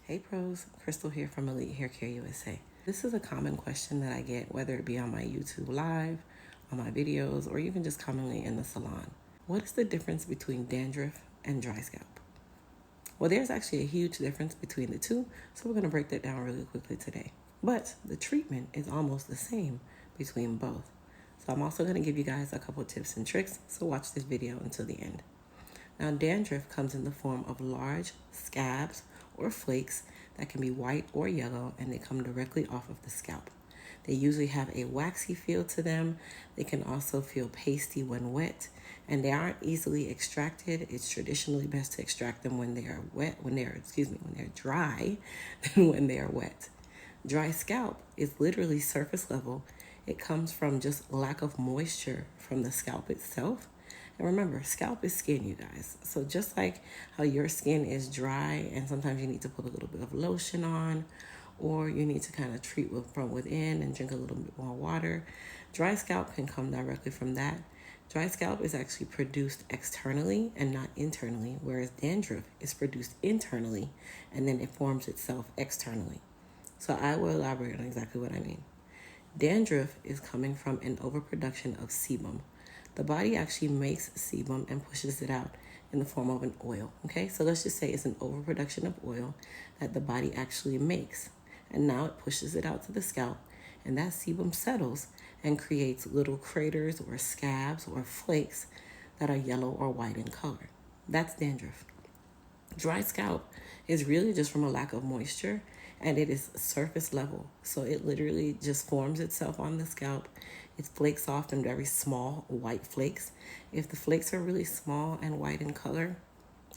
Hey pros, Crystal here from Elite Hair Care USA. This is a common question that I get, whether it be on my YouTube live, on my videos, or even just commonly in the salon. What is the difference between dandruff and dry scalp? Well, there's actually a huge difference between the two, so we're going to break that down really quickly today. But the treatment is almost the same between both. So I'm also going to give you guys a couple tips and tricks, so watch this video until the end. Now, dandruff comes in the form of large scabs or flakes that can be white or yellow, and they come directly off of the scalp. They usually have a waxy feel to them. They can also feel pasty when wet, and they aren't easily extracted. It's traditionally best to extract them when they are when they're dry than when they are wet. Dry scalp is literally surface level. It comes from just lack of moisture from the scalp itself. And remember, scalp is skin, you guys. So just like how your skin is dry and sometimes you need to put a little bit of lotion on, or you need to kind of treat from within and drink a little bit more water, dry scalp can come directly from that. Dry scalp is actually produced externally and not internally, whereas dandruff is produced internally and then it forms itself externally. So I will elaborate on exactly what I mean. Dandruff is coming from an overproduction of sebum. The body actually makes sebum and pushes it out in the form of an oil, okay? So let's just say it's an overproduction of oil that the body actually makes. And now it pushes it out to the scalp, and that sebum settles and creates little craters or scabs or flakes that are yellow or white in color. That's dandruff. Dry scalp is really just from a lack of moisture, and it is surface level. So it literally just forms itself on the scalp. It flakes off in very small white flakes. If the flakes are really small and white in color,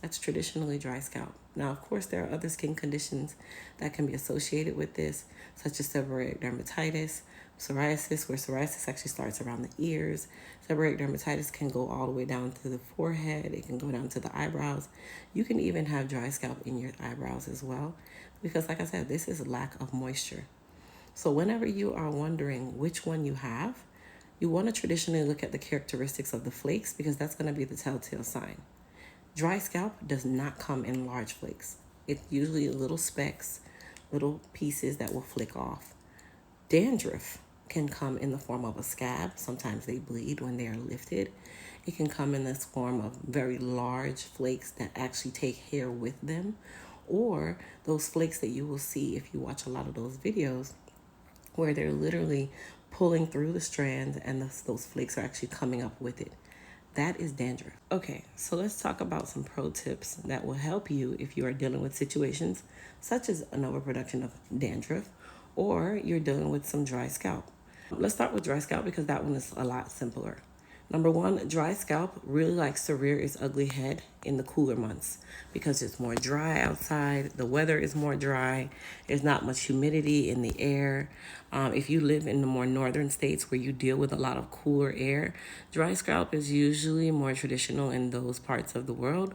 that's traditionally dry scalp. Now, of course, there are other skin conditions that can be associated with this, such as seborrheic dermatitis, psoriasis, where psoriasis actually starts around the ears. Seborrheic dermatitis can go all the way down to the forehead. It can go down to the eyebrows. You can even have dry scalp in your eyebrows as well, because like I said, this is lack of moisture. So whenever you are wondering which one you have, you want to traditionally look at the characteristics of the flakes, because that's going to be the telltale sign. Dry scalp does not come in large flakes. It's usually little specks, little pieces that will flick off. Dandruff can come in the form of a scab. Sometimes they bleed when they are lifted. It can come in this form of very large flakes that actually take hair with them, or those flakes that you will see if you watch a lot of those videos where they're literally pulling through the strands and those flakes are actually coming up with it. That is dandruff. Okay, so let's talk about some pro tips that will help you if you are dealing with situations such as an overproduction of dandruff or you're dealing with some dry scalp. Let's start with dry scalp because that one is a lot simpler. Number one, dry scalp really likes to rear its ugly head in the cooler months because it's more dry outside. The weather is more dry. There's not much humidity in the air. If you live in the more northern states where you deal with a lot of cooler air, dry scalp is usually more traditional in those parts of the world.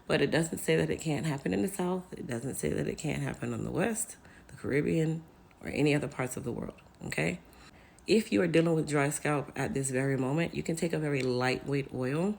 But it doesn't say that it can't happen in the South. It doesn't say that it can't happen on the West, the Caribbean, or any other parts of the world, okay? If you are dealing with dry scalp at this very moment, you can take a very lightweight oil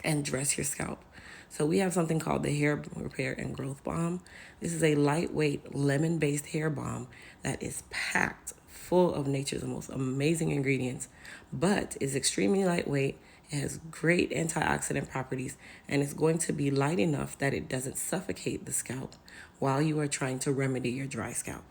and dress your scalp. So we have something called the Hair Repair and Growth Balm. This is a lightweight lemon-based hair balm that is packed full of nature's most amazing ingredients, but is extremely lightweight. It has great antioxidant properties, and it's going to be light enough that it doesn't suffocate the scalp while you are trying to remedy your dry scalp.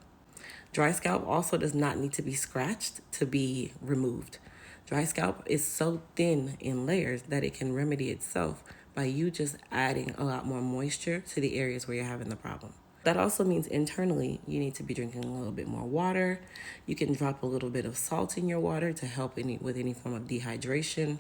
Dry scalp also does not need to be scratched to be removed. Dry scalp is so thin in layers that it can remedy itself by you just adding a lot more moisture to the areas where you're having the problem. That also means internally you need to be drinking a little bit more water. You can drop a little bit of salt in your water to help with any form of dehydration.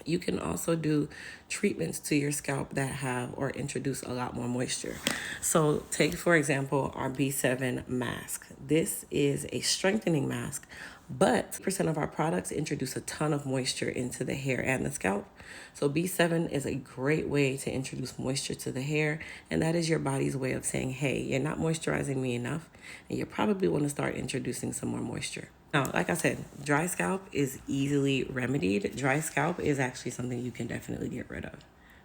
You can also do treatments to your scalp that have or introduce a lot more moisture. So take, for example, our B7 mask. This is a strengthening mask, but percent of our products introduce a ton of moisture into the hair and the scalp. So B7 is a great way to introduce moisture to the hair, and that is your body's way of saying, hey, you're not moisturizing me enough, and you probably want to start introducing some more moisture. Now, like I said, dry scalp is easily remedied. Dry scalp is actually something you can definitely get rid of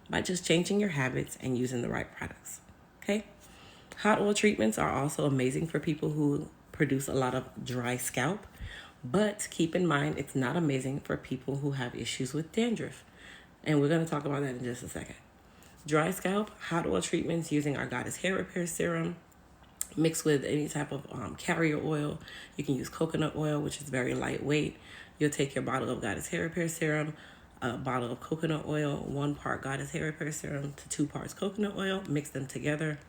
by just changing your habits and using the right products, okay? Hot oil treatments are also amazing for people who produce a lot of dry scalp, but keep in mind it's not amazing for people who have issues with dandruff. And we're going to talk about that in just a second. Dry scalp, hot oil treatments using our Goddess Hair Repair Serum mixed with any type of carrier oil. You can use coconut oil, which is very lightweight. You'll take your bottle of Goddess Hair Repair Serum, a bottle of coconut oil, 1 part Goddess Hair Repair Serum to 2 parts coconut oil, mix them together,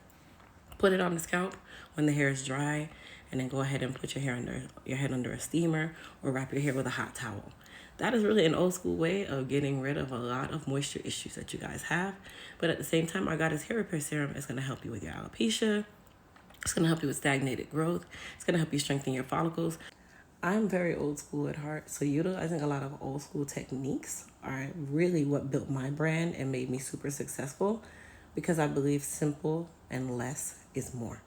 put it on the scalp when the hair is dry, and then go ahead and put your head under a steamer or wrap your hair with a hot towel. That is really an old school way of getting rid of a lot of moisture issues that you guys have. But at the same time, our Goddess Hair Repair Serum is going to help you with your alopecia. It's going to help you with stagnated growth. It's going to help you strengthen your follicles. I'm very old school at heart, so utilizing a lot of old school techniques are really what built my brand and made me super successful, because I believe simple and less is more.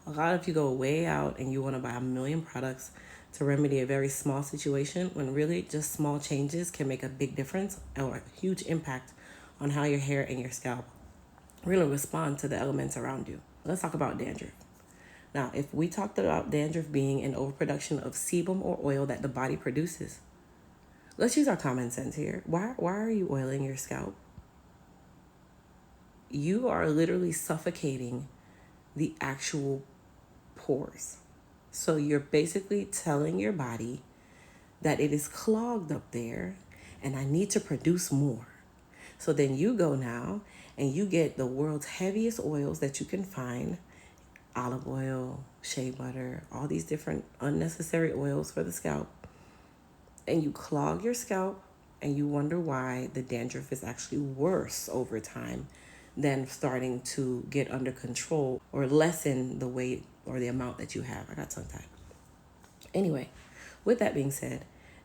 A lot of you go way out and you want to buy a million products to remedy a very small situation, when really just small changes can make a big difference or a huge impact on how your hair and your scalp really respond to the elements around you. Let's talk about dandruff. Now, if we talked about dandruff being an overproduction of sebum or oil that the body produces, let's use our common sense here. Why are you oiling your scalp? You are literally suffocating the actual pores. So you're basically telling your body that it is clogged up there and I need to produce more. So then you go now and you get the world's heaviest oils that you can find, olive oil, shea butter, all these different unnecessary oils for the scalp, and you clog your scalp, and you wonder why the dandruff is actually worse over time than starting to get under control or lessen the weight or the amount that you have. I got tongue-tied. Anyway, with that being said,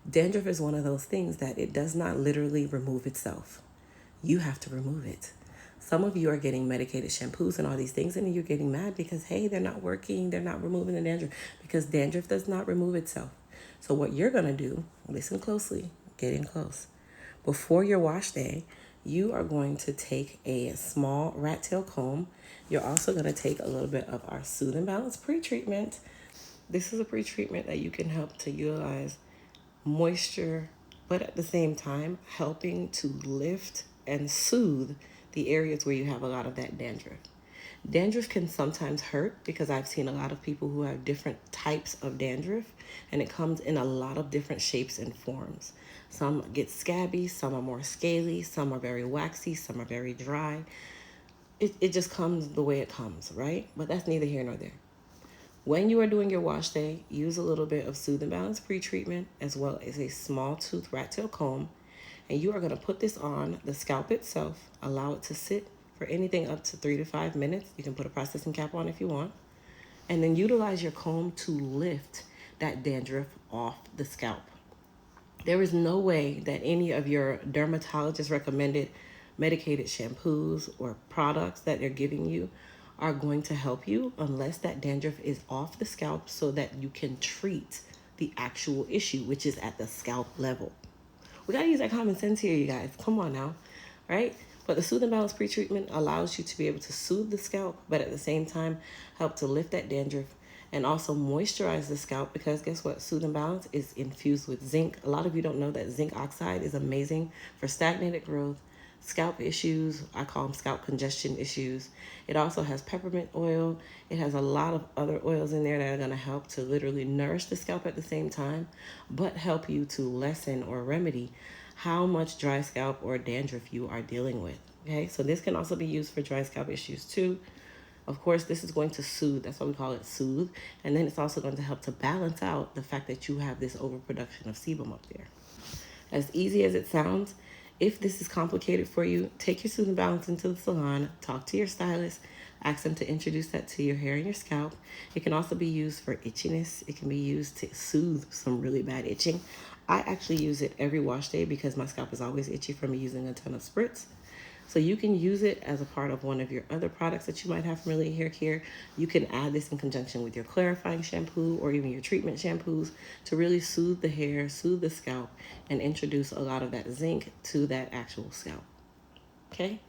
dandruff is one of those things that it does not literally remove itself. You have to remove it. Some of you are getting medicated shampoos and all these things, and you're getting mad because, hey, they're not working. They're not removing the dandruff, because dandruff does not remove itself. So what you're going to do, listen closely, get in close. Before your wash day, you are going to take a small rat tail comb. You're also going to take a little bit of our Soothe Balance Pre-Treatment. This is a pre-treatment that you can help to utilize moisture, but at the same time, helping to lift and soothe the areas where you have a lot of that dandruff. Dandruff can sometimes hurt, because I've seen a lot of people who have different types of dandruff, and it comes in a lot of different shapes and forms. Some get scabby, some are more scaly, some are very waxy, some are very dry. It just comes the way it comes, right? But that's neither here nor there. When you are doing your wash day, use a little bit of Soothe and Balance Pre-Treatment as well as a small tooth rat tail comb. And you are going to put this on the scalp itself. Allow it to sit for anything up to 3 to 5 minutes. You can put a processing cap on if you want. And then utilize your comb to lift that dandruff off the scalp. There is no way that any of your dermatologist recommended medicated shampoos or products that they're giving you are going to help you unless that dandruff is off the scalp, so that you can treat the actual issue, which is at the scalp level. We gotta use that common sense here, you guys. Come on now, right? But the Soothe and Balance Pre-Treatment allows you to be able to soothe the scalp, but at the same time, help to lift that dandruff and also moisturize the scalp, because guess what? Soothe and Balance is infused with zinc. A lot of you don't know that zinc oxide is amazing for stagnated growth, scalp issues. I call them scalp congestion issues. It also has peppermint oil. It has a lot of other oils in there that are going to help to literally nourish the scalp at the same time, but help you to lessen or remedy how much dry scalp or dandruff you are dealing with. Okay, so this can also be used for dry scalp issues too. Of course, this is going to soothe. That's why we call it soothe. And then it's also going to help to balance out the fact that you have this overproduction of sebum up there. As easy as it sounds, if this is complicated for you, take your Soothe and Balance into the salon, talk to your stylist, ask them to introduce that to your hair and your scalp. It can also be used for itchiness. It can be used to soothe some really bad itching. I actually use it every wash day because my scalp is always itchy from me using a ton of spritz. So you can use it as a part of one of your other products that you might have from Really Hair Care. You can add this in conjunction with your clarifying shampoo or even your treatment shampoos to really soothe the hair, soothe the scalp, and introduce a lot of that zinc to that actual scalp. Okay?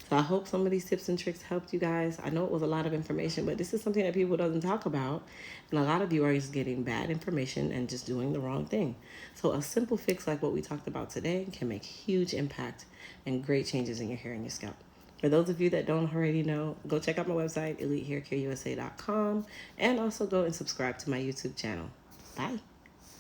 So I hope some of these tips and tricks helped you guys. I know it was a lot of information, but this is something that people doesn't talk about. And a lot of you are just getting bad information and just doing the wrong thing. So a simple fix like what we talked about today can make huge impact and great changes in your hair and your scalp. For those of you that don't already know, go check out my website, elitehaircareusa.com, and also go and subscribe to my YouTube channel. Bye.